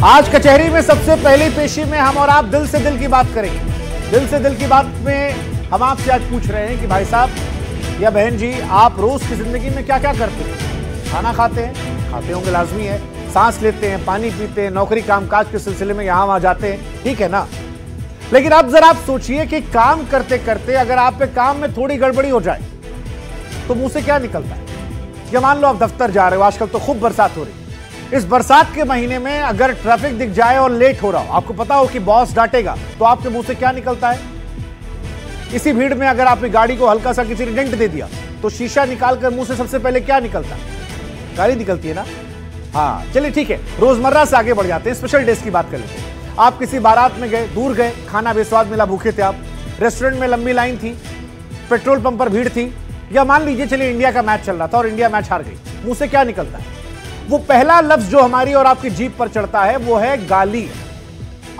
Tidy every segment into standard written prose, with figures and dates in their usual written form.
आज कचहरी में सबसे पहली पेशी में हम और आप दिल से दिल की बात करेंगे। दिल से दिल की बात में हम आपसे आज पूछ रहे हैं कि भाई साहब या बहन जी, आप रोज की जिंदगी में क्या क्या करते हैं? खाना खाते हैं, खाते होंगे, लाजमी है। सांस लेते हैं, पानी पीते हैं, नौकरी कामकाज के सिलसिले में यहां वहां जाते हैं, ठीक है ना। लेकिन अब जरा आप सोचिए कि काम करते करते अगर आप पे काम में थोड़ी गड़बड़ी हो जाए तो मुंह से क्या निकलता है? या मान लो आप दफ्तर जा रहे हो, आजकल तो खूब बरसात हो रही है, इस बरसात के महीने में अगर ट्रैफिक दिख जाए और लेट हो रहा हो, आपको पता हो कि बॉस डांटेगा, तो आपके मुंह से क्या निकलता है? इसी भीड़ में अगर आपने गाड़ी को हल्का सा किसी ने डेंट दे दिया तो शीशा निकालकर मुंह से सबसे पहले क्या निकलता है? गाली निकलती है ना। हाँ चलिए ठीक है, रोजमर्रा से आगे बढ़ जाते हैं, स्पेशल डेज की बात कर लेते हैं। आप किसी बारात में गए, दूर गए, खाना बेस्वाद मिला, भूखे थे आप, रेस्टोरेंट में लंबी लाइन थी, पेट्रोल पंप पर भीड़ थी, या मान लीजिए चलिए इंडिया का मैच चल रहा था और इंडिया मैच हार गई, मुंह से क्या निकलता है? वो पहला लफ्ज जो हमारी और आपकी जीभ पर चढ़ता है वो है गाली।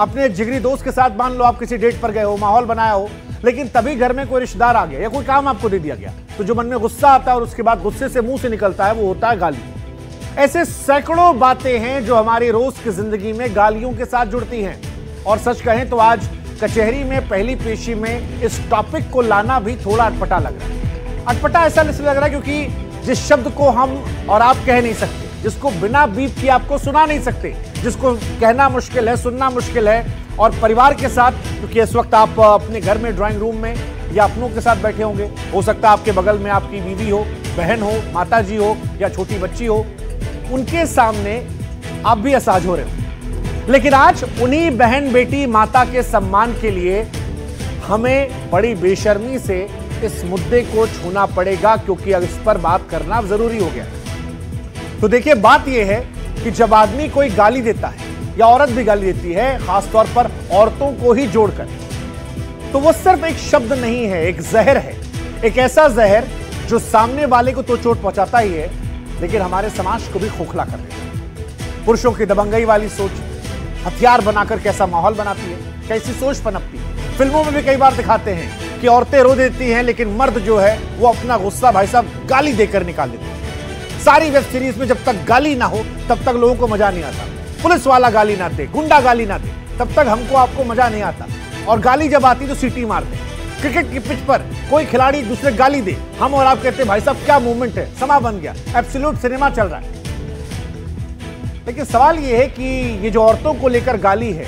अपने जिगरी दोस्त के साथ मान लो आप किसी डेट पर गए हो, माहौल बनाया हो, लेकिन तभी घर में कोई रिश्तेदार आ गया या कोई काम आपको दे दिया गया, तो जो मन में गुस्सा आता है और उसके बाद गुस्से से मुंह से निकलता है वो होता है गाली। ऐसे सैकड़ों बातें हैं जो हमारी रोज की जिंदगी में गालियों के साथ जुड़ती हैं। और सच कहें तो आज कचहरी में पहली पेशी में इस टॉपिक को लाना भी थोड़ा अटपटा लग रहा है। अटपटा ऐसा इसलिए लग रहा है क्योंकि जिस शब्द को हम और आप कह नहीं सकते, जिसको बिना बीप की आपको सुना नहीं सकते, जिसको कहना मुश्किल है, सुनना मुश्किल है, और परिवार के साथ, क्योंकि इस वक्त आप अपने घर में ड्राइंग रूम में या अपनों के साथ बैठे होंगे, हो सकता है आपके बगल में आपकी बीवी हो, बहन हो, माता जी हो या छोटी बच्ची हो, उनके सामने आप भी असहज हो रहे हो। लेकिन आज उन्हीं बहन, बेटी, माता के सम्मान के लिए हमें बड़ी बेशर्मी से इस मुद्दे को छूना पड़ेगा, क्योंकि अब इस पर बात करना जरूरी हो गया। तो देखिए, बात यह है कि जब आदमी कोई गाली देता है या औरत भी गाली देती है, खासतौर पर औरतों को ही जोड़कर, तो वो सिर्फ एक शब्द नहीं है, एक जहर है। एक ऐसा जहर जो सामने वाले को तो चोट पहुंचाता ही है, लेकिन हमारे समाज को भी खोखला कर देता है। पुरुषों की दबंगई वाली सोच हथियार बनाकर कैसा माहौल बनाती है, कैसी सोच पनपती है। फिल्मों में भी कई बार दिखाते हैं कि औरतें रो देती हैं, लेकिन मर्द जो है वो अपना गुस्सा भाई साहब गाली देकर निकाल देते हैं। सारी वेब सीरीज में जब तक गाली ना हो तब तक लोगों को मजा नहीं आता। पुलिस वाला गाली ना दे, गुंडा गाली ना दे, तब तक हमको आपको मजा नहीं आता। और गाली जब आती तो सीटी मारते। क्रिकेट की पिच पर कोई खिलाड़ी दूसरे गाली दे, हम और आप कहते हैं भाई साहब क्या मूवमेंट है, समा बन गया, एब्सोल्यूट सिनेमा चल रहा है। लेकिन सवाल यह है कि ये जो औरतों को लेकर गाली है,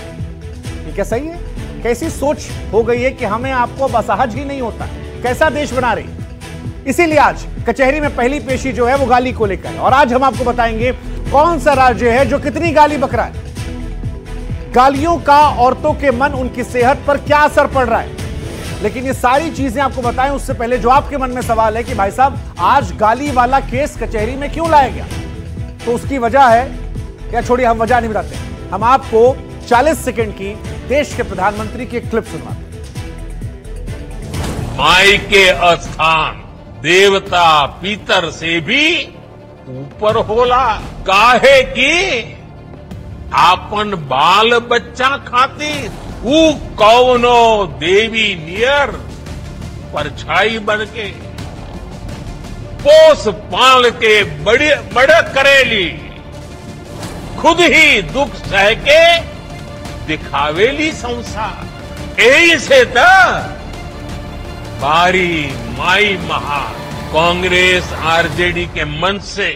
ये क्या सही है? कैसी सोच हो गई है कि हमें आपको अब असहज ही नहीं होता? कैसा देश बना रही? इसीलिए आज कचहरी में पहली पेशी जो है वो गाली को लेकर है। और आज हम आपको बताएंगे कौन सा राज्य है जो कितनी गाली बक रहा है, गालियों का औरतों के मन, उनकी सेहत पर क्या असर पड़ रहा है। लेकिन ये सारी चीजें आपको बताएं उससे पहले जो आपके मन में सवाल है कि भाई साहब आज गाली वाला केस कचहरी में क्यों लाया गया, तो उसकी वजह है, या छोड़िए हम वजह नहीं बताते, हम आपको 40 सेकंड की देश के प्रधानमंत्री की एक क्लिप सुनवाते हैं। माई के स्थान देवता पितर से भी ऊपर होला, काहे की आपन बाल बच्चा खातिर ऊ कौनो देवी नियर परछाई बन के पोस पाल के बड़े करेली, खुद ही दुख सह के दिखावेली संसार। यही से तो बारी माई महा कांग्रेस आरजेडी के मंच से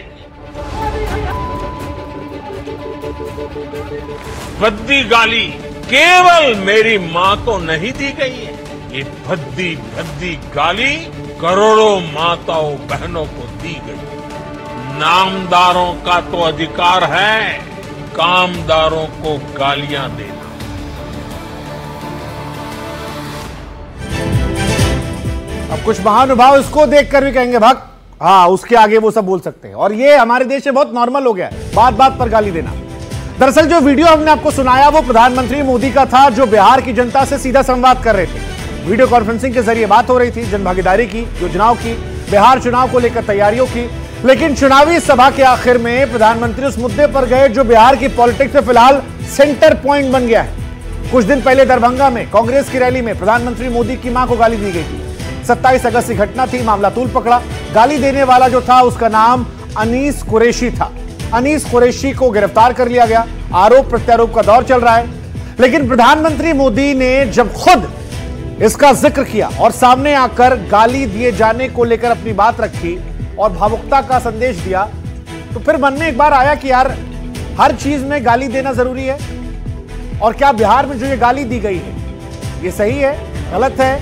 भद्दी गाली केवल मेरी मां को नहीं दी गई है, ये भद्दी भद्दी गाली करोड़ों माताओं बहनों को दी गई। नामदारों का तो अधिकार है कामदारों को गालियां देना। अब कुछ महानुभाव इसको देखकर भी कहेंगे भाग, हाँ उसके आगे वो सब बोल सकते हैं, और ये हमारे देश में बहुत नॉर्मल हो गया है बात बात पर गाली देना। दरअसल जो वीडियो हमने आपको सुनाया वो प्रधानमंत्री मोदी का था, जो बिहार की जनता से सीधा संवाद कर रहे थे। वीडियो कॉन्फ्रेंसिंग के जरिए बात हो रही थी जनभागीदारी की, योजनाओं की, बिहार चुनाव को लेकर तैयारियों की। लेकिन चुनावी सभा के आखिर में प्रधानमंत्री उस मुद्दे पर गए जो बिहार की पॉलिटिक्स में फिलहाल सेंटर पॉइंट बन गया है। कुछ दिन पहले दरभंगा में कांग्रेस की रैली में प्रधानमंत्री मोदी की मां को गाली दी गई थी। 27 अगस्त की घटना थी, मामला तूल पकड़ा। गाली देने वाला जो था उसका नाम अनीस कुरैशी था। अनीस कुरैशी को गिरफ्तार कर लिया गया आरोप प्रत्यारोप का दौर चल रहा है। लेकिन प्रधानमंत्री मोदी ने जब खुद इसका जिक्र किया और सामने आकर गाली दिए जाने को लेकर अपनी बात रखी और भावुकता का संदेश दिया, तो फिर मन में एक बार आया कि यार हर चीज में गाली देना जरूरी है? और क्या बिहार में जो ये गाली दी गई है ये सही है, गलत है?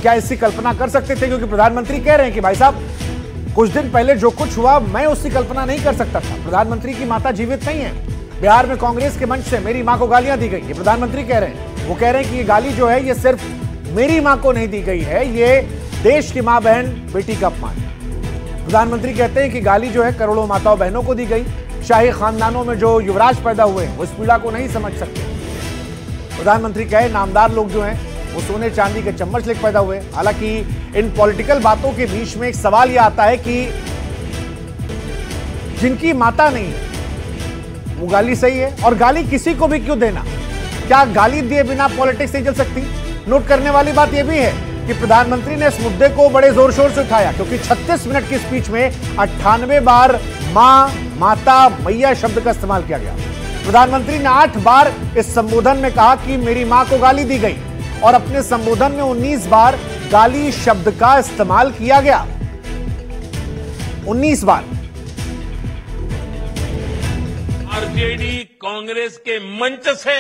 क्या इसकी कल्पना कर सकते थे? क्योंकि प्रधानमंत्री कह रहे हैं कि भाई साहब कुछ दिन पहले जो कुछ हुआ मैं उसकी कल्पना नहीं कर सकता था। प्रधानमंत्री की माता जीवित नहीं है। बिहार में कांग्रेस के मंच से मेरी मां को गालियां दी गई, ये प्रधानमंत्री कह रहे हैं। वो कह रहे हैं कि ये गाली जो है ये सिर्फ मेरी मां को नहीं दी गई है, ये देश की मां बहन बेटी का अपमान है। प्रधानमंत्री कहते हैं कि गाली जो है करोड़ों माताओं बहनों को दी गई। शाही खानदानों में जो युवराज पैदा हुए वो इस पीड़ा को नहीं समझ सकते। प्रधानमंत्री कहे नामदार लोग जो हैं वो सोने चांदी के चम्मच लेकर पैदा हुए। हालांकि इन पॉलिटिकल बातों के बीच में एक सवाल यह आता है कि जिनकी माता नहीं है वो गाली सही है? और गाली किसी को भी क्यों देना? क्या गाली दिए बिना पॉलिटिक्स नहीं चल सकती? नोट करने वाली बात यह भी है कि प्रधानमंत्री ने इस मुद्दे को बड़े जोर शोर से उठाया, क्योंकि 36 मिनट की स्पीच में 98 बार मां, माता, मैया शब्द का इस्तेमाल किया गया। प्रधानमंत्री ने 8 बार इस संबोधन में कहा कि मेरी मां को गाली दी गई और अपने संबोधन में 19 बार गाली शब्द का इस्तेमाल किया गया। 19 बार। आरजेडी कांग्रेस के मंच से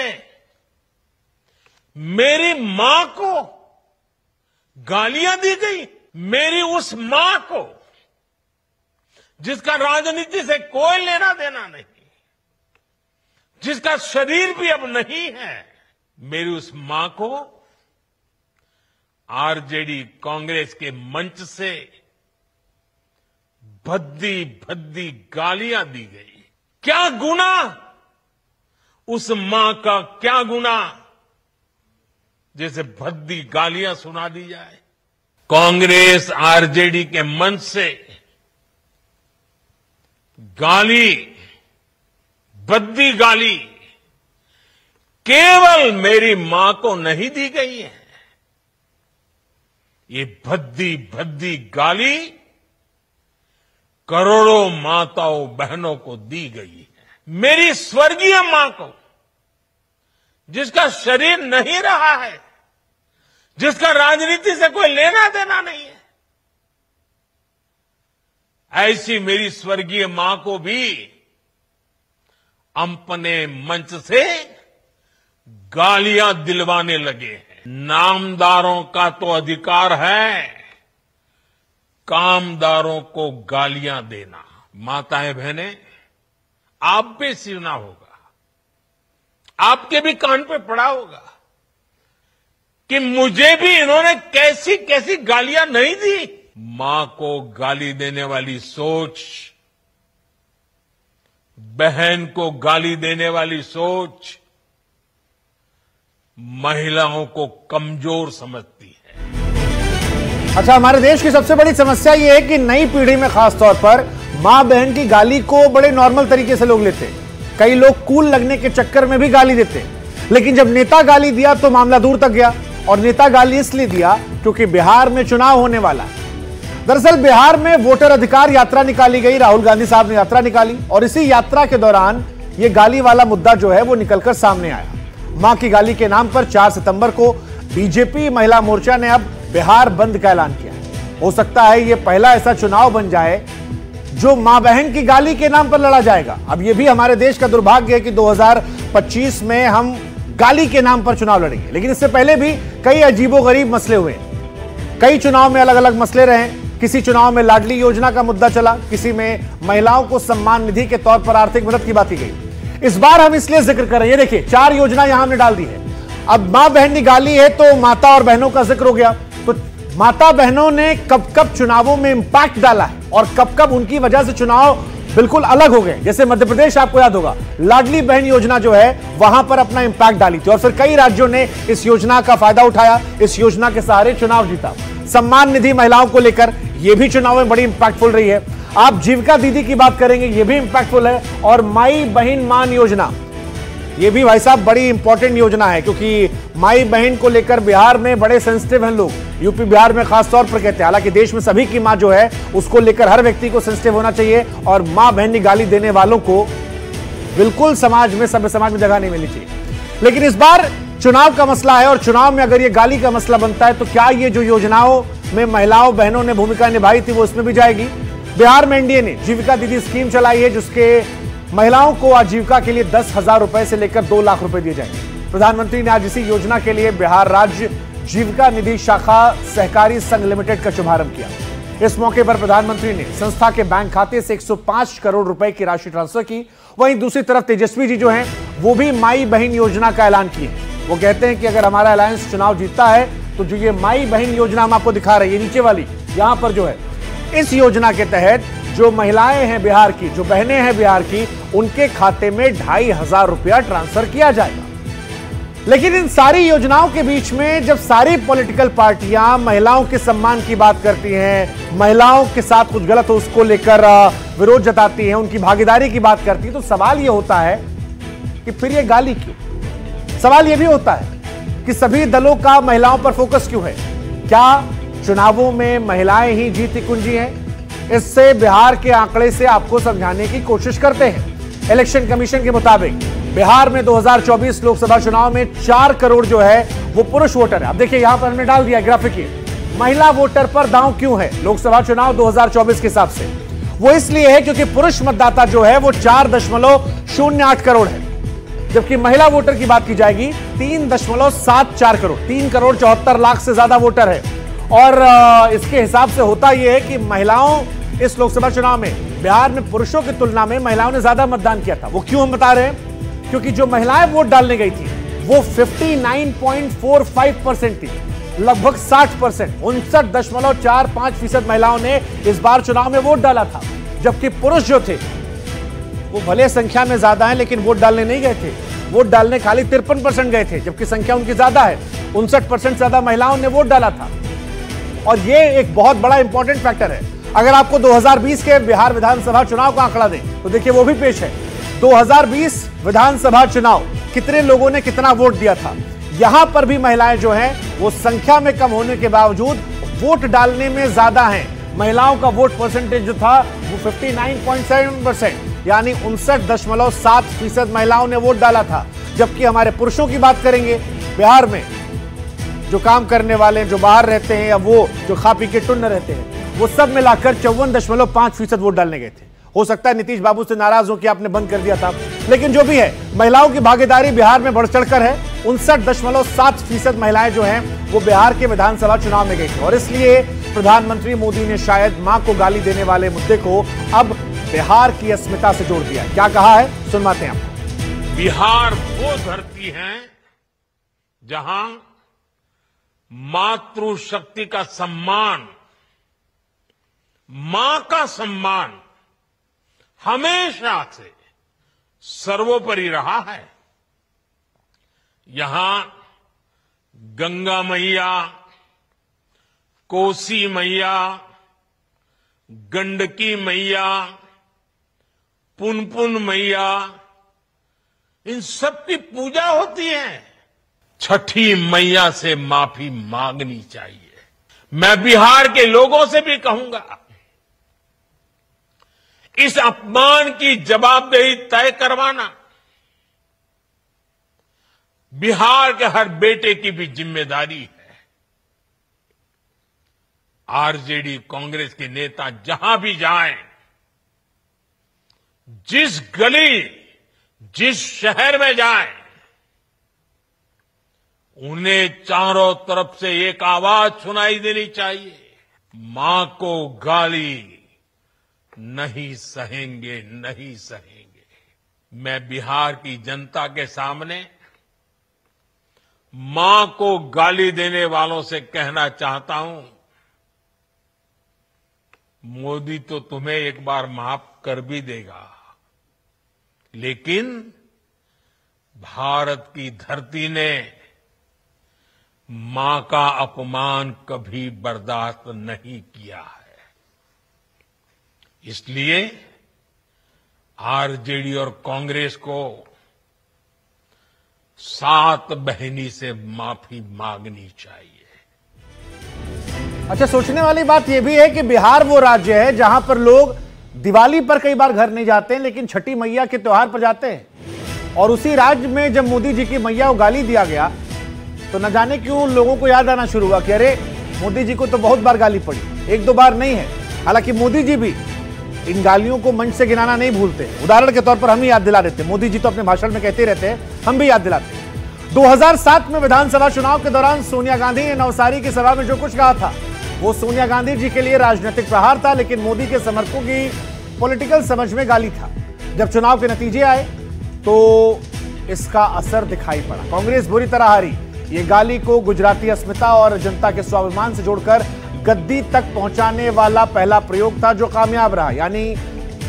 मेरी मां को गालियां दी गई। मेरी उस मां को जिसका राजनीति से कोई लेना देना नहीं, जिसका शरीर भी अब नहीं है, मेरी उस मां को आरजेडी कांग्रेस के मंच से भद्दी भद्दी गालियां दी गई। क्या गुना? उस मां का क्या गुना जैसे भद्दी गालियां सुना दी जाए? कांग्रेस आरजेडी के मंच से गाली, भद्दी गाली केवल मेरी मां को नहीं दी गई है, ये भद्दी भद्दी गाली करोड़ों माताओं बहनों को दी गई है। मेरी स्वर्गीय मां को जिसका शरीर नहीं रहा है, जिसका राजनीति से कोई लेना देना नहीं है, ऐसी मेरी स्वर्गीय मां को भी अपने मंच से गालियां दिलवाने लगे हैं। नामदारों का तो अधिकार है कामदारों को गालियां देना। माताएं बहनें, आप भी सुना होगा, आपके भी कान पे पड़ा होगा कि मुझे भी इन्होंने कैसी कैसी गालियां नहीं दी। मां को गाली देने वाली सोच, बहन को गाली देने वाली सोच महिलाओं को कमजोर समझती है। अच्छा, हमारे देश की सबसे बड़ी समस्या यह है कि नई पीढ़ी में खासतौर पर मां बहन की गाली को बड़े नॉर्मल तरीके से लोग लेते हैं। कई लोग कूल लगने के चक्कर में भी गाली देते हैं। लेकिन जब नेता गाली दिया तो मामला दूर तक गया। और नेता गाली इसलिए दिया क्योंकि बिहार में चुनाव होने वाला है। दरअसल बिहार में वोटर अधिकार यात्रा निकाली गई। राहुल गांधी साहब ने यात्रा निकाली और इसी यात्रा के दौरान यह गाली वाला मुद्दा जो है वो निकलकर सामने आया। मां की गाली के नाम पर 4 सितंबर को बीजेपी महिला मोर्चा ने अब बिहार बंद का ऐलान किया। हो सकता है यह पहला ऐसा चुनाव बन जाए जो मां बहन की गाली के नाम पर लड़ा जाएगा। अब यह भी हमारे देश का दुर्भाग्य है कि 2025 में हम गाली के नाम पर चुनाव लड़ेंगे। लेकिन इससे पहले भी कई अजीबोगरीब मसले हुए। कई चुनाव में अलग अलग मसले रहे। किसी चुनाव में लाडली योजना का मुद्दा चला, किसी में महिलाओं को सम्मान निधि के तौर पर आर्थिक मदद की बात की गई। इस बार हम इसलिए जिक्र कर रहे हैं, देखिए 4 योजना यहां हमने डाल दी है। अब मां बहन की गाली है तो माता और बहनों का जिक्र हो गया। तो माता बहनों ने कब कब चुनावों में इंपैक्ट डाला है और कब कब उनकी वजह से चुनाव बिल्कुल अलग हो गए। जैसे मध्य प्रदेश, आपको याद होगा, लाडली बहन योजना जो है वहां पर अपना इंपैक्ट डाली थी और फिर कई राज्यों ने इस योजना का फायदा उठाया, इस योजना के सहारे चुनाव जीता। सम्मान निधि महिलाओं को लेकर यह भी चुनाव में बड़ी इंपैक्टफुल रही है। आप जीविका दीदी की बात करेंगे, यह भी इंपैक्टफुल है। और माई बहन मान योजना, यह भी भाई साहब बड़ी इंपॉर्टेंट योजना है, क्योंकि माई बहन को लेकर बिहार में बड़े सेंसिटिव हैं लोग। यूपी बिहार में खासतौर पर कहते हैं। हालांकि देश में सभी की मां जो है उसको लेकर हर व्यक्ति को सेंसिटिव होना चाहिए और मां बहन की गाली देने वालों को बिल्कुल समाज में, सभ्य समाज में जगह नहीं मिलनी चाहिए। लेकिन इस बार चुनाव का मसला है और चुनाव में अगर ये गाली का मसला बनता है तो क्या ये जो योजनाओं में महिलाओं बहनों ने भूमिका निभाई थी वो इसमें भी जाएगी? बिहार में एनडीए ने जीविका दीदी स्कीम चलाई है जिसके महिलाओं को आजीविका के लिए 10,000 रुपए से लेकर 2 लाख रुपए दिए जाएंगे। प्रधानमंत्री ने आज इसी योजना के लिए बिहार राज्य जीविका निधि शाखा सहकारी संघ लिमिटेड का शुभारंभ किया। इस मौके पर प्रधानमंत्री ने संस्था के बैंक खाते से 105 करोड़ रुपए की राशि ट्रांसफर की। वहीं दूसरी तरफ तेजस्वी जी जो हैं वो भी माई बहन योजना का ऐलान किए। वो कहते हैं कि अगर हमारा अलायंस चुनाव जीतता है तो जो ये माई बहन योजना हम आपको दिखा रहे हैं, ये नीचे वाली यहां पर जो है, इस योजना के तहत जो महिलाएं हैं बिहार की, जो बहनें हैं बिहार की, उनके खाते में 2,500 रुपया ट्रांसफर किया जाएगा। लेकिन इन सारी योजनाओं के बीच में जब सारी पॉलिटिकल पार्टियां महिलाओं के सम्मान की बात करती हैं, महिलाओं के साथ कुछ गलत हो उसको लेकर विरोध जताती हैं, उनकी भागीदारी की बात करती है, तो सवाल यह होता है कि फिर ये गाली क्यों? सवाल यह भी होता है कि सभी दलों का महिलाओं पर फोकस क्यों है? क्या चुनावों में महिलाएं ही जीत कुंजी हैं? इससे बिहार के आंकड़े से आपको समझाने की कोशिश करते हैं। इलेक्शन कमीशन के मुताबिक बिहार में 2024 लोकसभा चुनाव में 4 करोड़ जो है वो पुरुष वोटर है। अब देखिए यहां पर हमने डाल दिया ग्राफिक, महिला वोटर पर दांव क्यों है लोकसभा चुनाव 2024 के हिसाब से? वो इसलिए है क्योंकि पुरुष मतदाता जो है वो 4.08 करोड़ है, जबकि महिला वोटर की बात की जाएगी 3.74 करोड़, 3,74 लाख से ज्यादा वोटर है। और इसके हिसाब से होता यह है कि महिलाओं इस लोकसभा चुनाव में बिहार में पुरुषों की तुलना में महिलाओं ने ज्यादा मतदान किया था। वो क्यों हम बता रहे हैं? क्योंकि जो महिलाएं वोट डालने गई थी वो 59.45% थी, लगभग 60%, 59.45% महिलाओं ने इस बार चुनाव में वोट डाला था। जबकि पुरुष जो थे वो भले संख्या में ज्यादा है लेकिन वोट डालने नहीं गए थे, वोट डालने खाली 53% गए थे, जबकि संख्या उनकी ज्यादा है, 59% ज्यादा महिलाओं ने वोट डाला था। और ये एक बहुत बड़ा इंपॉर्टेंट फैक्टर है। अगर आपको 2020 के बिहार विधानसभा चुनाव का आंकड़ा दें तो देखिए वो भी पेश है। 2020 विधानसभा चुनाव कितने लोगों ने कितना वोट दिया था? यहां पर भी महिलाएं जो हैं वो संख्या में कम होने के बावजूद वोट डालने में ज्यादा हैं। महिलाओं का वोट परसेंटेज जो था वो 59.7%, यानी 59.7% महिलाओं ने वोट डाला था। जबकि हमारे पुरुषों की बात करेंगे बिहार में, जो काम करने वाले, जो बाहर रहते हैं या वो जो खा पी के टुन्न रहते हैं, वो सब मिलाकर 54.5% वोट डालने गए थे। हो सकता है नीतीश बाबू से नाराज हो कि आपने बंद कर दिया था, लेकिन जो भी है महिलाओं की भागीदारी बिहार में बढ़ चढ़कर है। 59.7% महिलाएं जो हैं वो बिहार के विधानसभा चुनाव में गई थी। और इसलिए प्रधानमंत्री मोदी ने शायद मां को गाली देने वाले मुद्दे को अब बिहार की अस्मिता से जोड़ दिया। क्या कहा है सुनवाते हैं आपको। बिहार वो धरती है जहां मातृशक्ति का सम्मान, मां का सम्मान हमेशा से सर्वोपरि रहा है। यहां गंगा मैया, कोसी मैया, गंडकी मैया, पुनपुन मैया, इन सब की पूजा होती है। छठी मैया से माफी मांगनी चाहिए। मैं बिहार के लोगों से भी कहूंगा, इस अपमान की जवाबदेही तय करवाना बिहार के हर बेटे की भी जिम्मेदारी है। आरजेडी कांग्रेस के नेता जहां भी जाएं, जिस गली, जिस शहर में जाएं, उन्हें चारों तरफ से एक आवाज सुनाई देनी चाहिए, मां को गाली नहीं सहेंगे, नहीं सहेंगे। मैं बिहार की जनता के सामने मां को गाली देने वालों से कहना चाहता हूं, मोदी तो तुम्हें एक बार माफ कर भी देगा, लेकिन भारत की धरती ने मां का अपमान कभी बर्दाश्त नहीं किया है। इसलिए आरजेडी और कांग्रेस को सात बहनी से माफी मांगनी चाहिए। अच्छा, सोचने वाली बात यह भी है कि बिहार वो राज्य है जहां पर लोग दिवाली पर कई बार घर नहीं जाते हैं, लेकिन छठी मैया के त्योहार पर जाते हैं। और उसी राज्य में जब मोदी जी की मैया को गाली दिया गया तो न जाने क्यों लोगों को याद आना शुरू हुआ कि अरे मोदी जी को तो बहुत बार गाली पड़ी, एक दो बार नहीं है। हालांकि मोदी जी भी इन गालियों को मंच से गिनाना नहीं भूलते। उदाहरण के तौर पर हम ही याद दिला देते, मोदी जी तो अपने भाषण में कहते रहते हैं, हम भी याद दिलाते हैं। 2007 में विधानसभा चुनाव के दौरान सोनिया गांधी ने नवसारी की सभा में जो कुछ कहा था वो सोनिया गांधी जी के लिए राजनीतिक प्रहार था, लेकिन मोदी के समर्थकों की पॉलिटिकल समझ में गाली था। जब चुनाव के नतीजे आए तो इसका असर दिखाई पड़ा। कांग्रेस बुरी तरह हारी। ये गाली को गुजराती अस्मिता और जनता के स्वाभिमान से जोड़कर गद्दी तक पहुंचाने वाला पहला प्रयोग था जो कामयाब रहा। यानी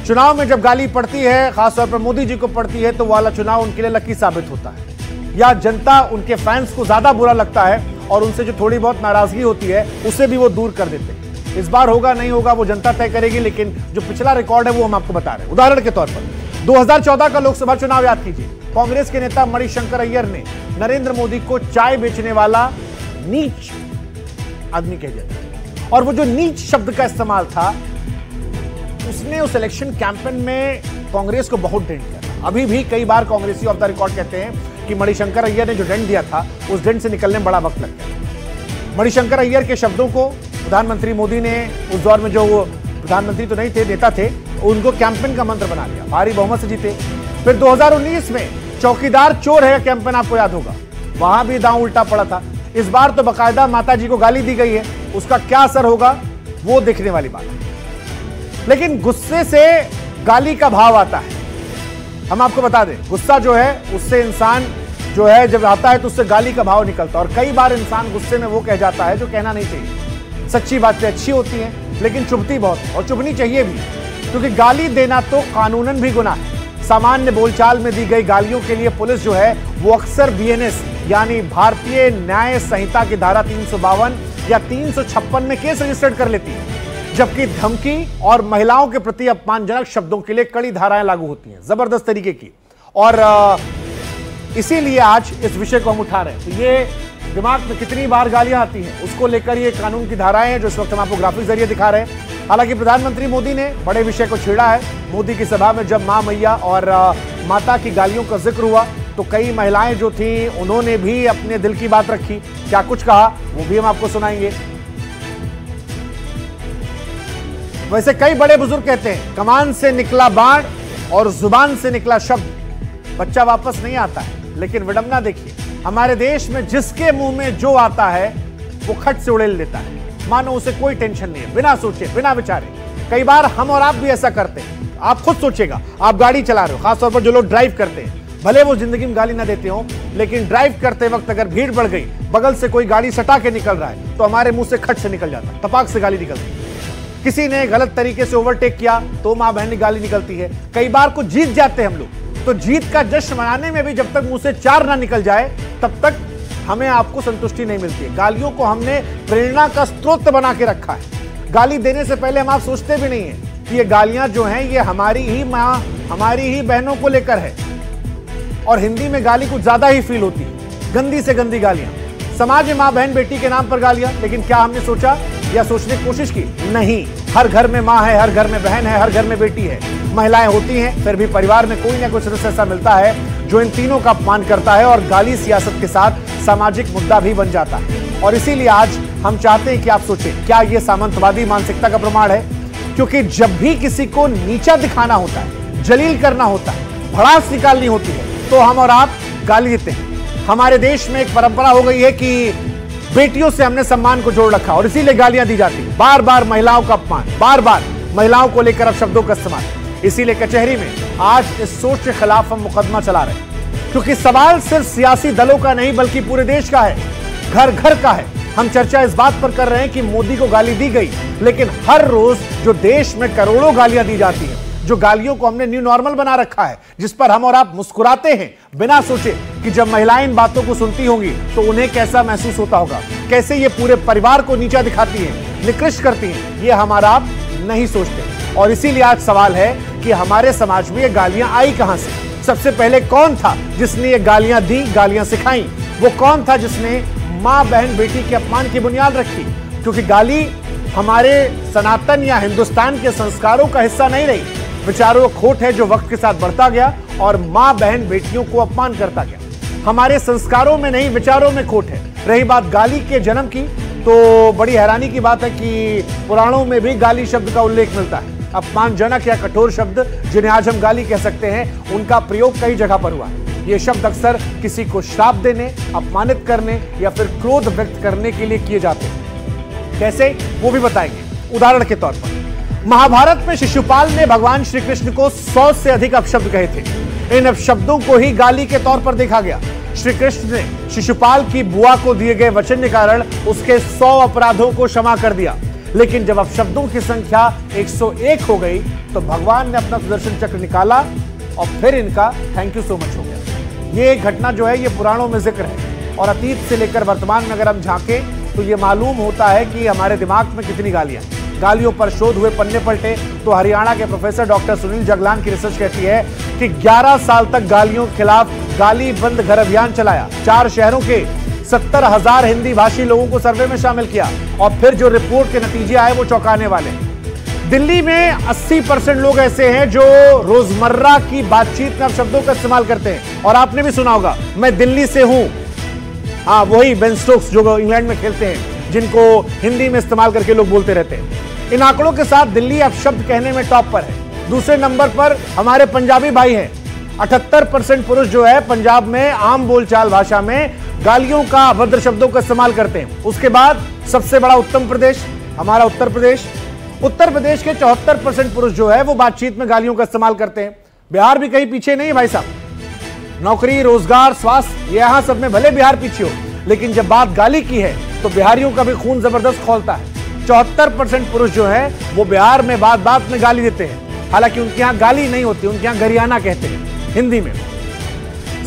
चुनाव में जब गाली पड़ती है, खासतौर पर मोदी जी को पड़ती है, तो वाला चुनाव उनके लिए लकी साबित होता है, या जनता उनके फैंस को ज्यादा बुरा लगता है और उनसे जो थोड़ी बहुत नाराजगी होती है उसे भी वो दूर कर देते हैं। इस बार होगा नहीं होगा वो जनता तय करेगी, लेकिन जो पिछला रिकॉर्ड है वो हम आपको बता रहे हैं। उदाहरण के तौर पर 2014 का लोकसभा चुनाव याद कीजिए। कांग्रेस के नेता मणिशंकर अय्यर ने नरेंद्र मोदी को चाय बेचने वाला नीच आदमी कह दिया, और वो जो नीच शब्द का इस्तेमाल था उसने उस इलेक्शन कैंपेन में कांग्रेस को बहुत डेंट किया था। अभी भी कई बार कांग्रेसी ऑफ द रिकॉर्ड कहते हैं कि मणिशंकर अय्यर ने जो डेंट दिया था उस डेंट से निकलने में बड़ा वक्त लग गया। मणिशंकर अय्यर के शब्दों को प्रधानमंत्री मोदी ने उस दौर में, जो वो प्रधानमंत्री तो नहीं थे, नेता थे, उनको कैंपेन का मंत्र बना लिया, भारी बहुमत से जीते। फिर 2019 में चौकीदार चोर है कैंपेन आपको याद होगा, वहां भी दांव उल्टा पड़ा था। इस बार तो बाकायदा माता जी को गाली दी गई है, उसका क्या असर होगा वो देखने वाली बात है। लेकिन गुस्से से गाली का भाव आता है। हम आपको बता दें, गुस्सा जो है उससे इंसान जो है जब आता है तो उससे गाली का भाव निकलता है, और कई बार इंसान गुस्से में वो कह जाता है जो कहना नहीं चाहिए। सच्ची बातें अच्छी होती हैं लेकिन चुभती बहुत है, और चुभनी चाहिए भी, क्योंकि गाली देना तो कानूनन भी गुनाह है। सामान्य बोलचाल में दी गई गालियों के लिए पुलिस जो है वो अक्सर बीएनएस यानी भारतीय न्याय संहिता की धारा 352 या 356 में केस रजिस्टर्ड कर लेती है, जबकि धमकी और महिलाओं के प्रति अपमानजनक शब्दों के लिए कड़ी धाराएं लागू होती हैं, जबरदस्त तरीके की। और इसीलिए आज इस विषय को हम उठा रहे हैं। तो ये दिमाग में कितनी बार गालियां आती हैं उसको लेकर ये कानून की धाराएं हैं जो इस वक्त हम आपको ग्राफिक जरिए दिखा रहे हैं। हालांकि प्रधानमंत्री मोदी ने बड़े विषय को छेड़ा है। मोदी की सभा में जब मां मैया और माता की गालियों का जिक्र हुआ तो कई महिलाएं जो थी उन्होंने भी अपने दिल की बात रखी। क्या कुछ कहा वो भी हम आपको सुनाएंगे। वैसे कई बड़े बुजुर्ग कहते हैं कमान से निकला बाण और जुबान से निकला शब्द बच्चा वापस नहीं आता है। लेकिन विडंबना देखिए, हमारे देश में जिसके मुंह में जो आता है वो खट से उड़ेल देता है, मानो उसे कोई टेंशन नहीं है, बिना सोचे बिना विचारे। कई बार हम और आप भी ऐसा करते हैं। आप खुद सोचिएगा, आप गाड़ी चला रहे हो, खासतौर पर जो लोग ड्राइव करते हैं, भले वो जिंदगी में गाली ना देते हो, लेकिन ड्राइव करते वक्त अगर भीड़ बढ़ गई, बगल से कोई गाड़ी सटा के निकल रहा है तो हमारे मुंह से खट से निकल जाता है, तपाक से गाली निकलती है। किसी ने गलत तरीके से ओवरटेक किया तो मां बहन की गाली निकलती है। कई बार को जीत जाते हैं हम लोग, तो जीत का जश्न मनाने में भी जब तक मुंह से चार ना निकल जाए तब तक हमें आपको संतुष्टि नहीं मिलती है। गालियों को हमने प्रेरणा का स्रोत बना के रखा है। गाली देने से पहले हम आप सोचते भी नहीं है कि ये गालियां जो हैं ये हमारी ही मां, हमारी ही बहनों को लेकर है। और हिंदी में गाली कुछ ज्यादा ही फील होती है, गंदी से गंदी गालियां। समाज में मां बहन बेटी के नाम पर गालियां, लेकिन क्या हमने सोचा या सोचने की कोशिश की? नहीं। हर घर में मां है, हर घर में बहन है, हर घर में बेटी है, महिलाएं होती हैं, फिर भी परिवार में कोई ना कोई सदस्य ऐसा मिलता है जो इन तीनों का अपमान करता है, और गाली सियासत के साथ सामाजिक मुद्दा भी बन जाता है। और इसीलिए आज हम चाहते हैं कि आप सोचें, क्या यह सामंतवादी मानसिकता का प्रमाण है? क्योंकि जब भी किसी को नीचा दिखाना होता है, जलील करना होता है, भड़ास निकालनी होती है, तो हम और आप गाली देते हैं। हमारे देश में एक परंपरा हो गई है कि बेटियों से हमने सम्मान को जोड़ रखा और इसीलिए गालियां दी जाती है। बार बार महिलाओं का अपमान, बार बार महिलाओं को लेकर अब शब्दों का इस्तेमाल। इसीलिए कचहरी में आज इस सोच के खिलाफ हम मुकदमा चला रहे हैं, क्योंकि सवाल सिर्फ सियासी दलों का नहीं बल्कि पूरे देश का है, घर घर का है। हम चर्चा इस बात पर कर रहे हैं कि मोदी को गाली दी गई, लेकिन हर रोज जो देश में करोड़ों गालियां दी जाती हैं, जो गालियों को हमने न्यू नॉर्मल बना रखा है, जिस पर हम और आप मुस्कुराते हैं बिना सोचे कि जब महिलाएं इन बातों को सुनती होंगी तो उन्हें कैसा महसूस होता होगा, कैसे ये पूरे परिवार को नीचा दिखाती हैं, निकृष्ट करती हैं, ये हमारा आप नहीं सोचते। और इसीलिए आज सवाल है कि हमारे समाज में ये गालियां आई कहां से? सबसे पहले कौन था जिसने ये गालियां दी, गालियां सिखाई? वो कौन था जिसने मां बहन बेटी के अपमान की बुनियाद रखी? क्योंकि गाली हमारे सनातन या हिंदुस्तान के संस्कारों का हिस्सा नहीं रही। विचारों का खोट है जो वक्त के साथ बढ़ता गया और मां बहन बेटियों को अपमान करता गया। हमारे संस्कारों में नहीं, विचारों में खोट है। रही बात गाली के जन्म की, तो बड़ी हैरानी की बात है कि पुराणों में भी गाली शब्द का उल्लेख मिलता है। अपमानजनक या कठोर शब्द जिन्हें आज हम गाली कह सकते हैं, उनका प्रयोग कई जगह पर हुआ है। ये शब्द अक्सर किसी को श्राप देने, अपमानित करने या फिर क्रोध व्यक्त करने के लिए किए जाते हैं। कैसे, वो भी बताएंगे। उदाहरण के तौर पर महाभारत में शिशुपाल ने भगवान श्री कृष्ण को 100 से अधिक अपशब्द कहे थे। इन अपशब्दों को ही गाली के तौर पर देखा गया। श्री कृष्ण ने शिशुपाल की बुआ को दिए गए वचन के कारण उसके 100 अपराधों को क्षमा कर दिया। लेकिन जब अपशब्दों की संख्या 101 हो गई तो भगवान ने अपना सुदर्शन चक्र निकाला और फिर इनका थैंक यू सो मच हो गया। ये घटना जो है ये पुराणों में जिक्र है और अतीत से लेकर वर्तमान में अगर हम झांकें तो ये मालूम होता है कि हमारे दिमाग में कितनी गालियां। गालियों पर शोध हुए पन्ने पलटे तो हरियाणा के प्रोफेसर डॉक्टर सुनील जगलान की रिसर्च कहती है कि 11 साल तक गालियों के खिलाफ गाली बंद घर अभियान चलाया। 4 शहरों के 70,000 हिंदी भाषी लोगों को सर्वे में शामिल किया और फिर जो रिपोर्ट के नतीजे आए वो चौंकाने वाले। दिल्ली में 80% लोग ऐसे हैं जो रोजमर्रा की बातचीत में शब्दों का इस्तेमाल करते हैं। और आपने भी सुना होगा, मैं दिल्ली से हूं। हाँ, वही बेन स्टोक्स जो इंग्लैंड में खेलते हैं, जिनको हिंदी में इस्तेमाल करके लोग बोलते रहते हैं। इन आंकड़ों के साथ दिल्ली अब शब्द कहने में टॉप पर है। दूसरे नंबर पर हमारे पंजाबी भाई हैं। 78% पुरुष जो है पंजाब में आम बोलचाल भाषा में गालियों का, अभद्र शब्दों का इस्तेमाल करते हैं। उसके बाद सबसे बड़ा उत्तर प्रदेश, हमारा उत्तर प्रदेश। उत्तर प्रदेश के 74% पुरुष जो है वो बातचीत में गालियों का इस्तेमाल करते हैं। बिहार भी कहीं पीछे नहीं है भाई साहब। नौकरी, रोजगार, स्वास्थ्य, यहां सब में भले बिहार पीछे हो, लेकिन जब बात गाली की है तो बिहारियों का भी खून जबरदस्त खौलता है। 74% पुरुष जो है वो बिहार में बात बात में गाली देते हैं। हालांकि उनके यहां गाली नहीं होती, उनके यहां गरियाना कहते हैं हिंदी में।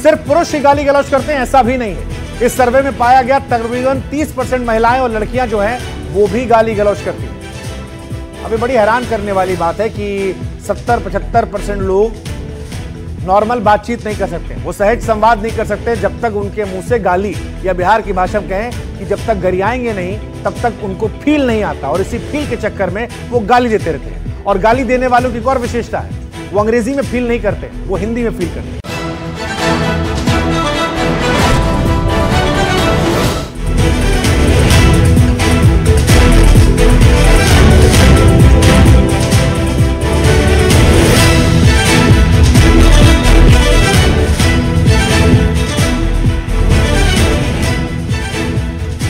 सिर्फ पुरुष ही गाली गलौज करते हैं ऐसा भी नहीं है। इस सर्वे में पाया गया तकरीबन 30% महिलाएं और लड़कियां जो हैं वो भी गाली गलौज करती हैं। अभी बड़ी हैरान करने वाली बात है कि 70-75% लोग नॉर्मल बातचीत नहीं कर सकते, वो सहज संवाद नहीं कर सकते जब तक उनके मुंह से गाली, या बिहार की भाषा में कहें कि जब तक गरियाएंगे नहीं तब तक उनको फील नहीं आता। और इसी फील के चक्कर में वो गाली देते रहते हैं। और गाली देने वालों की एक और विशेषता है, वो अंग्रेजी में फील नहीं करते, वो हिंदी में फील करते हैं।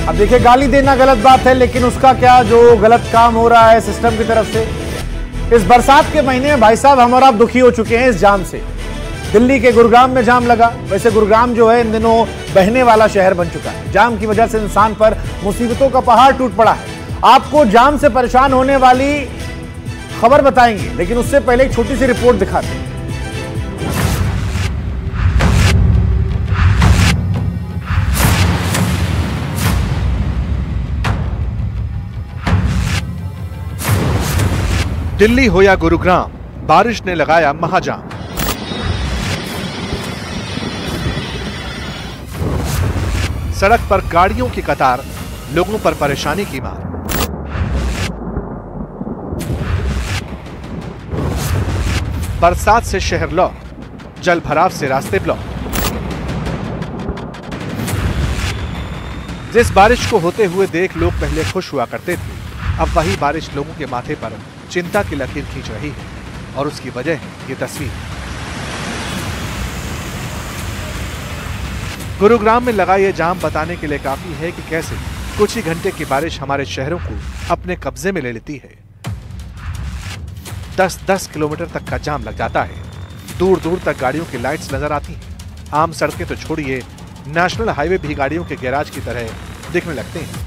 अब देखिए, गाली देना गलत बात है, लेकिन उसका क्या जो गलत काम हो रहा है सिस्टम की तरफ से। इस बरसात के महीने में भाई साहब हम और आप दुखी हो चुके हैं इस जाम से। दिल्ली के गुरुग्राम में जाम लगा। वैसे गुरुग्राम जो है इन दिनों बहने वाला शहर बन चुका है। जाम की वजह से इंसान पर मुसीबतों का पहाड़ टूट पड़ा है। आपको जाम से परेशान होने वाली खबर बताएंगे, लेकिन उससे पहले एक छोटी सी रिपोर्ट दिखाते हैं। दिल्ली हो या गुरुग्राम, बारिश ने लगाया महाजाम। सड़क पर गाड़ियों की कतार, लोगों पर परेशानी की मार। बरसात से शहर लॉक, जल भराव से रास्ते ब्लॉक। जिस बारिश को होते हुए देख लोग पहले खुश हुआ करते थे, अब वही बारिश लोगों के माथे पर चिंता की लकीर खींच रही है। और उसकी वजह है ये तस्वीर। गुरुग्राम में लगा ये जाम बताने के लिए काफी है कि कैसे कुछ ही घंटे की बारिश हमारे शहरों को अपने कब्जे में ले लेती है। 10-10 किलोमीटर तक का जाम लग जाता है। दूर दूर तक गाड़ियों की लाइट्स नजर आती हैं। आम सड़कें तो छोड़िए, नेशनल हाईवे भी गाड़ियों के गैराज की तरह दिखने लगते हैं,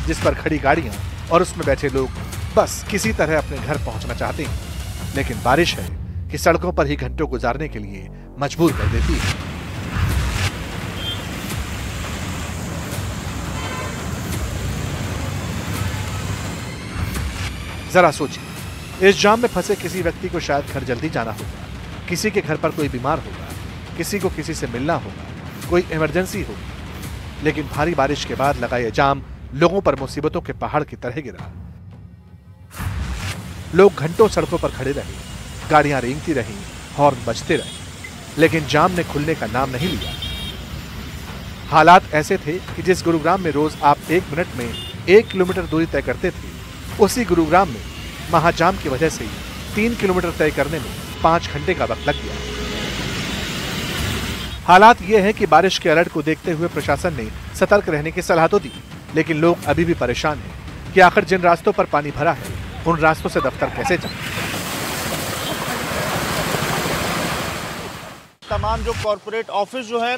जिस पर खड़ी गाड़ियां और उसमें बैठे लोग बस किसी तरह अपने घर पहुंचना चाहते हैं। लेकिन बारिश है कि सड़कों पर ही घंटों गुजारने के लिए मजबूर कर देती है। जरा सोचिए, इस जाम में फंसे किसी व्यक्ति को शायद घर जल्दी जाना होगा, किसी के घर पर कोई बीमार होगा, किसी को किसी से मिलना होगा, कोई इमरजेंसी होगी। लेकिन भारी बारिश के बाद लगा यह जाम लोगों पर मुसीबतों के पहाड़ की तरह गिरा। लोग घंटों सड़कों पर खड़े रहे, गाड़ियां रेंगती रहीं, हॉर्न बजते रहे, लेकिन जाम ने खुलने का नाम नहीं लिया। हालात ऐसे थे कि जिस गुरुग्राम में रोज आप 1 मिनट में 1 किलोमीटर दूरी तय करते थे, उसी गुरुग्राम में महाजाम की वजह से 3 किलोमीटर तय करने में 5 घंटे का वक्त लग गया। हालात ये है कि बारिश के अलर्ट को देखते हुए प्रशासन ने सतर्क रहने की सलाह तो दी, लेकिन लोग अभी भी परेशान हैं कि आखिर जिन रास्तों पर पानी भरा है उन रास्तों से दफ्तर कैसे जाएं। तमाम जो कॉर्पोरेट ऑफिस जो है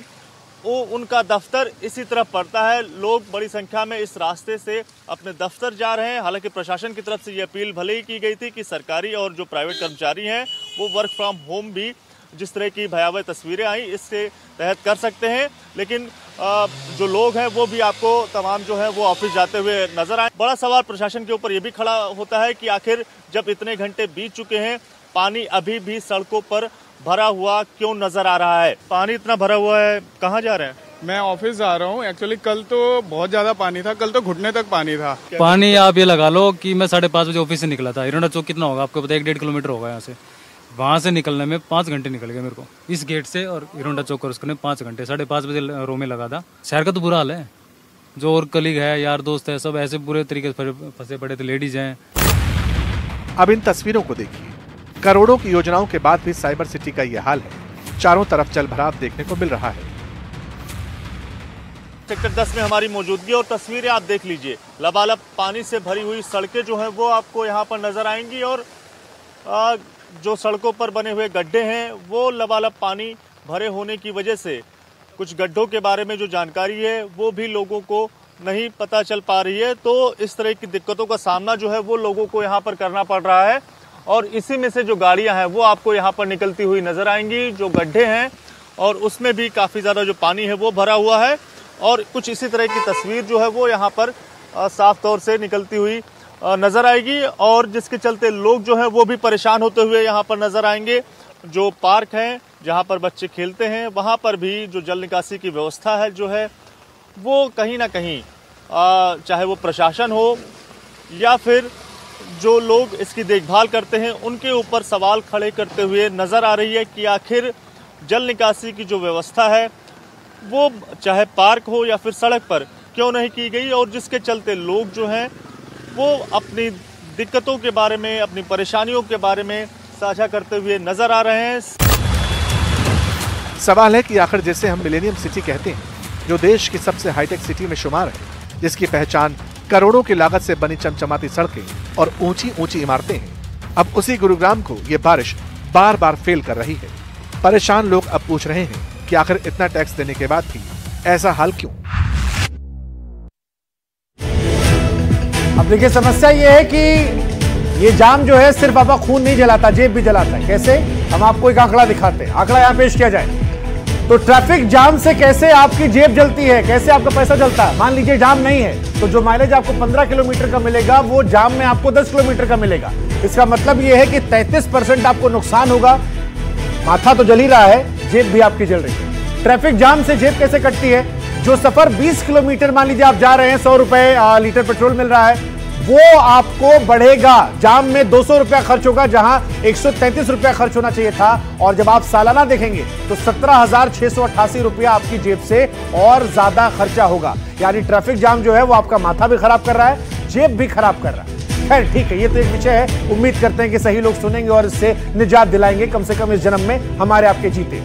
वो उनका दफ्तर इसी तरफ पड़ता है। लोग बड़ी संख्या में इस रास्ते से अपने दफ्तर जा रहे हैं। हालांकि प्रशासन की तरफ से ये अपील भले ही की गई थी कि सरकारी और जो प्राइवेट कर्मचारी हैं वो वर्क फ्रॉम होम भी जिस तरह की भयावह तस्वीरें आई इससे तहत कर सकते हैं, लेकिन जो लोग हैं वो भी आपको तमाम जो है वो ऑफिस जाते हुए नजर आए। बड़ा सवाल प्रशासन के ऊपर ये भी खड़ा होता है कि आखिर जब इतने घंटे बीत चुके हैं, पानी अभी भी सड़कों पर भरा हुआ क्यों नजर आ रहा है? पानी इतना भरा हुआ है, कहाँ जा रहे हैं? मैं ऑफिस जा रहा हूँ। एक्चुअली कल तो बहुत ज्यादा पानी था, कल तो घुटने तक पानी था। पानी आप ये लगा लो कि मैं 5:30 बजे ऑफिस से निकला था। हिरोंडा चौक कितना होगा आपको पता है? 1-1.5 किलोमीटर होगा यहाँ से। वहाँ से निकलने में 5 घंटे निकल गए मेरे को, इस गेट से और हिरोंडा चौक उसको 5 घंटे। 5:30 बजे रो में लगा था। शहर का तो बुरा हाल है। जो और कलीग है, यार दोस्त है, सब ऐसे बुरे तरीके से फंसे पड़े थे, लेडीज हैं। अब इन तस्वीरों को देखिए। करोड़ों की योजनाओं के बाद भी साइबर सिटी का यह हाल है। चारों तरफ जलभराव देखने को मिल रहा है। सेक्टर 10 में हमारी मौजूदगी और तस्वीरें आप देख लीजिए। लबालब पानी से भरी हुई सड़कें जो हैं वो आपको यहाँ पर नजर आएंगी और जो सड़कों पर बने हुए गड्ढे हैं वो लबालब पानी भरे होने की वजह से कुछ गड्ढों के बारे में जो जानकारी है वो भी लोगों को नहीं पता चल पा रही है। तो इस तरह की दिक्कतों का सामना जो है वो लोगों को यहाँ पर करना पड़ रहा है और इसी में से जो गाड़ियां हैं वो आपको यहाँ पर निकलती हुई नजर आएंगी। जो गड्ढे हैं और उसमें भी काफ़ी ज़्यादा जो पानी है वो भरा हुआ है और कुछ इसी तरह की तस्वीर जो है वो यहाँ पर साफ तौर से निकलती हुई नजर आएगी और जिसके चलते लोग जो हैं वो भी परेशान होते हुए यहाँ पर नजर आएंगे। जो पार्क हैं जहाँ पर बच्चे खेलते हैं वहाँ पर भी जो जल निकासी की व्यवस्था है जो है वो कहीं ना कहीं चाहे वो प्रशासन हो या फिर जो लोग इसकी देखभाल करते हैं उनके ऊपर सवाल खड़े करते हुए नजर आ रही है कि आखिर जल निकासी की जो व्यवस्था है वो चाहे पार्क हो या फिर सड़क पर क्यों नहीं की गई और जिसके चलते लोग जो हैं वो अपनी दिक्कतों के बारे में, अपनी परेशानियों के बारे में साझा करते हुए नजर आ रहे हैं। सवाल है कि आखिर जिसे हम मिलेनियम सिटी कहते हैं, जो देश की सबसे हाईटेक सिटी में शुमार है, जिसकी पहचान करोड़ों की लागत से बनी चमचमाती सड़कें और ऊंची ऊंची इमारतें हैं, अब उसी गुरुग्राम को ये बारिश बार बार फेल कर रही है। परेशान लोग अब पूछ रहे हैं कि आखिर इतना टैक्स देने के बाद भी ऐसा हाल क्यों? अब देखिए समस्या ये है कि ये जाम जो है सिर्फ आपका खून नहीं जलाता, जेब भी जलाता है। कैसे? हम आपको एक आंकड़ा दिखाते हैं। आंकड़ा यहाँ पेश किया जाए तो ट्रैफिक जाम से कैसे आपकी जेब जलती है, कैसे आपका पैसा जलता है। मान लीजिए जाम नहीं है तो जो माइलेज आपको 15 किलोमीटर का मिलेगा वो जाम में आपको 10 किलोमीटर का मिलेगा। इसका मतलब ये है कि 33% आपको नुकसान होगा। माथा तो जल ही रहा है, जेब भी आपकी जल रही है। ट्रैफिक जाम से जेब कैसे कटती है? जो सफर 20 किलोमीटर मान लीजिए आप जा रहे हैं, 100 रुपए लीटर पेट्रोल मिल रहा है, वो आपको बढ़ेगा। जाम में 200 रुपया खर्च होगा जहां 133 रुपया खर्च होना चाहिए था। और जब आप सालाना देखेंगे तो 17,688 रुपया आपकी जेब से और ज्यादा खर्चा होगा। यानी ट्रैफिक जाम जो है वो आपका माथा भी खराब कर रहा है, जेब भी खराब कर रहा है। खैर ठीक है, ये तो एक विषय है। उम्मीद करते हैं कि सही लोग सुनेंगे और इससे निजात दिलाएंगे, कम से कम इस जन्म में हमारे आपके जीते।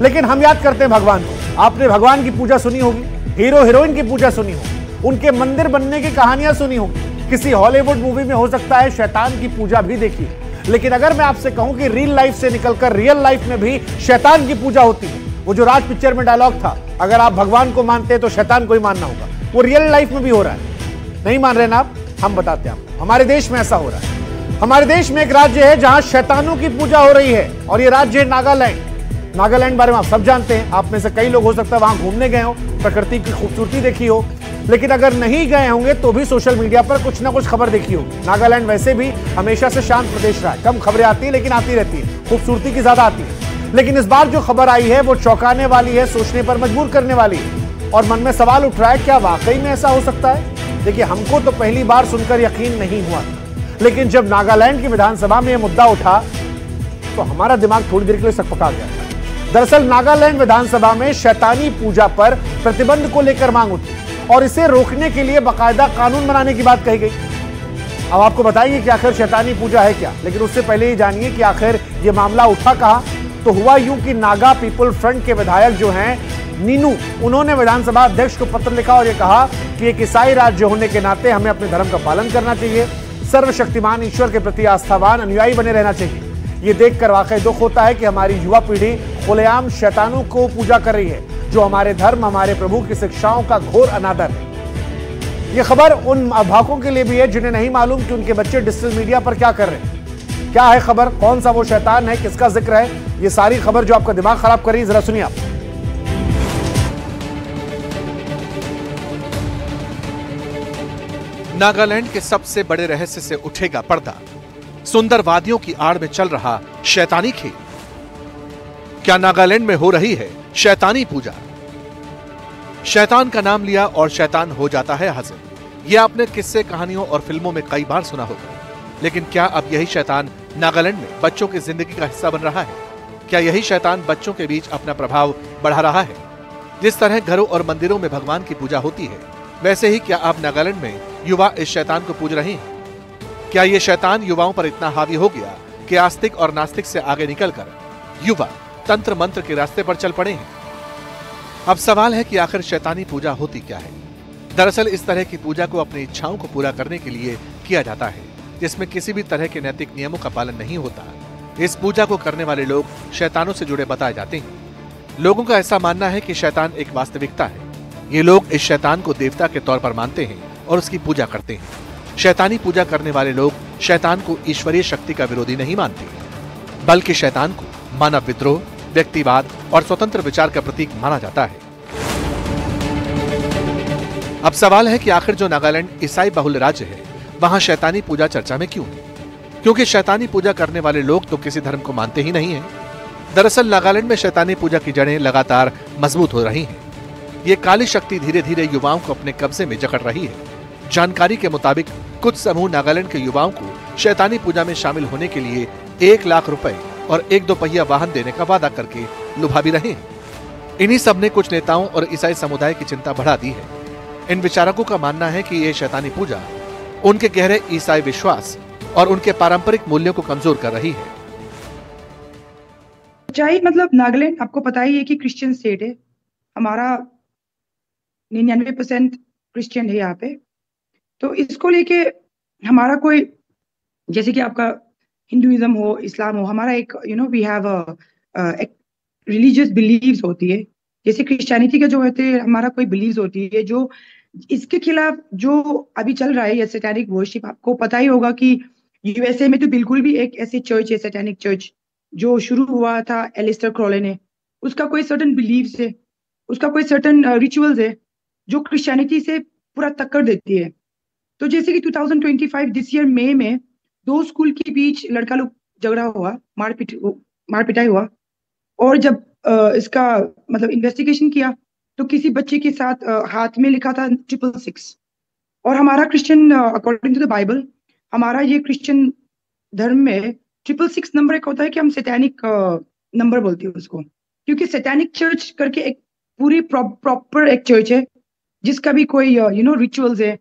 लेकिन हम याद करते हैं भगवान को। आपने भगवान की पूजा सुनी होगी, हीरो हीरोइन की पूजा सुनी होगी, उनके मंदिर बनने की कहानियां सुनी होगी। किसी हॉलीवुड मूवी में हो सकता है शैतान की पूजा भी देखी। लेकिन अगर मैं आपसे कहूं कि रियल लाइफ से निकलकर रियल लाइफ में भी शैतान की पूजा होती है, वो जो राज पिक्चर में डायलॉग था, अगर आप भगवान को मानते हैं तो शैतान को ही मानना होगा, वो रियल लाइफ में भी हो रहा है। नहीं मान रहे ना आप? हम बताते हैं आपको। हमारे देश में ऐसा हो रहा है। हमारे देश में एक राज्य है जहां शैतानों की पूजा हो रही है और ये राज्य है नागालैंड। नागालैंड बारे में आप सब जानते हैं। आप में से कई लोग हो सकता है वहां घूमने गए हो, प्रकृति की खूबसूरती देखी हो, लेकिन अगर नहीं गए होंगे तो भी सोशल मीडिया पर कुछ ना कुछ खबर देखी होगी। नागालैंड वैसे भी हमेशा से शांत प्रदेश रहा है, कम खबरें आती है लेकिन आती रहती है, खूबसूरती की ज्यादा आती है। लेकिन इस बार जो खबर आई है वो चौंकाने वाली है, सोचने पर मजबूर करने वाली है और मन में सवाल उठ रहा है, क्या वाकई में ऐसा हो सकता है? देखिए, हमको तो पहली बार सुनकर यकीन नहीं हुआ, लेकिन जब नागालैंड की विधानसभा में यह मुद्दा उठा तो हमारा दिमाग थोड़ी देर के लिए सकपका गया। दरअसल नागालैंड विधानसभा में शैतानी पूजा पर प्रतिबंध को लेकर मांग उठी और इसे रोकने के लिए बाकायदा कानून बनाने की बात कही गई। अब आपको बताएंगे कि आखिर शैतानी पूजा है क्या, लेकिन उससे पहले ही जानिए कि आखिर यह मामला उठा कहां। तो हुआ यूं कि नागा पीपल फ्रंट के विधायक जो हैं नीनू, उन्होंने विधानसभा अध्यक्ष को पत्र लिखा और यह कहा कि एक ईसाई राज्य होने के नाते हमें अपने धर्म का पालन करना चाहिए, सर्वशक्तिमान ईश्वर के प्रति आस्थावान अनुयायी बने रहना चाहिए। ये देखकर वाकई दुख होता है कि हमारी युवा पीढ़ी खुलेआम शैतानों को पूजा कर रही है, जो हमारे धर्म, हमारे प्रभु की शिक्षाओं का घोर अनादर है। ये खबर उन अभिभावकों के लिए भी है जिन्हें नहीं मालूम कि उनके बच्चे डिजिटल मीडिया पर क्या कर रहे हैं। क्या है खबर, कौन सा वो शैतान है, किसका जिक्र है, ये सारी खबर जो आपका दिमाग खराब कर रही है, जरा सुनिए आप। नागालैंड के सबसे बड़े रहस्य से उठेगा पर्दा। सुंदर वादियों की आड़ में चल रहा शैतानी खेल। क्या नागालैंड में हो रही है शैतानी पूजा? शैतान का नाम लिया और शैतान हो जाता है हाजिर। यह आपने किस्से, कहानियों और फिल्मों में कई बार सुना होगा, लेकिन क्या अब यही शैतान नागालैंड में बच्चों की जिंदगी का हिस्सा बन रहा है? क्या यही शैतान बच्चों के बीच अपना प्रभाव बढ़ा रहा है? जिस तरह घरों और मंदिरों में भगवान की पूजा होती है, वैसे ही क्या आप नागालैंड में युवा इस शैतान को पूज रहे हैं? क्या यह शैतान युवाओं पर इतना हावी हो गया कि आस्तिक और नास्तिक से आगे निकलकर युवा तंत्र मंत्र के रास्ते पर चल पड़े हैं? अब सवाल है कि आखिर शैतानी पूजा होती क्या है? दरअसल इस तरह की पूजा को अपनी इच्छाओं को पूरा करने के लिए किया जाता है, जिसमें किसी भी तरह के नैतिक नियमों का पालन नहीं होता। इस पूजा को करने वाले लोग शैतानों से जुड़े बताए जाते हैं। लोगों का ऐसा मानना है कि शैतान एक वास्तविकता है। ये लोग इस शैतान को देवता के तौर पर मानते हैं और उसकी पूजा करते हैं। शैतानी पूजा करने वाले लोग शैतान को ईश्वरीय शक्ति का विरोधी नहीं मानते, बल्कि शैतान को मानव विद्रोह, व्यक्तिवाद और स्वतंत्र विचार का प्रतीक माना जाता है। अब सवाल है कि आखिर जो नागालैंड ईसाई बहुल राज्य है, वहां शैतानी पूजा चर्चा में क्यों है? क्योंकि शैतानी पूजा करने वाले लोग तो किसी धर्म को मानते ही नहीं हैं। दरअसल नागालैंड में शैतानी पूजा की जड़ें लगातार मजबूत हो रही हैं। ये काली शक्ति धीरे धीरे युवाओं को अपने कब्जे में जकड़ रही है। जानकारी के मुताबिक कुछ समूह नागालैंड के युवाओं को शैतानी पूजा में शामिल होने के लिए 1 लाख रुपए और 1-2 पहिया वाहन देने का वादा करके लुभा भी रहे हैं। इन्हीं सब ने कुछ नेताओं और ईसाई समुदाय की चिंता बढ़ा दी है। इन विचारकों का मानना है कि ये शैतानी पूजा उनके गहरे ईसाई विश्वास और उनके पारंपरिक मूल्यों को कमजोर कर रही है। चाहे मतलब नागालैंड आपको पता ही है कि क्रिश्चियन स्टेट है। हमारा 99% क्रिश्चियन है यहाँ पे। तो इसको लेके हमारा कोई, जैसे कि आपका हिंदुइज्म हो, इस्लाम हो, हमारा एक वी हैव रिलीजियस बिलीव्स होती है। जैसे क्रिश्चियनिटी का जो होते हैं, हमारा कोई बिलीव्स होती है जो इसके खिलाफ जो अभी चल रहा है, ये सैटेनिक वर्शिप। आपको पता ही होगा कि यूएसए में तो बिल्कुल भी एक ऐसी चर्च है, सैटेनिक चर्च, जो शुरू हुआ था एलिस्टर क्रॉले ने। उसका कोई सर्टन बिलीव्स है, उसका कोई सर्टन रिचुअल्स है जो क्रिश्चियनिटी से पूरा टक्कर देती है। तो जैसे कि 2025 दिस ईयर मई में 2 स्कूल के बीच लड़का लोग झगड़ा हुआ, मारपिटाई हुआ। और जब इसका मतलब इन्वेस्टिगेशन किया तो किसी बच्चे के साथ हाथ में लिखा था 666। और हमारा Christian, according to the Bible, हमारा ये क्रिश्चियन धर्म में 666 नंबर एक होता है कि हम सैटेनिक नंबर बोलते हैं उसको, क्योंकि सैटेनिक चर्च करके एक पूरी प्रॉपर एक चर्च है जिसका भी कोई रिचुअल्स है,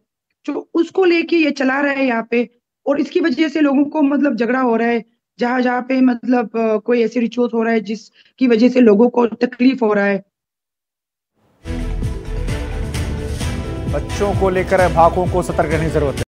जो उसको लेके ये चला रहा है यहाँ पे। और इसकी वजह से लोगों को मतलब झगड़ा हो रहा है, जहाँ पे मतलब कोई ऐसे रिचुअल्स हो रहा है जिसकी वजह से लोगों को तकलीफ हो रहा है। बच्चों को लेकर अभिभावकों को सतर्क रहने की जरूरत है।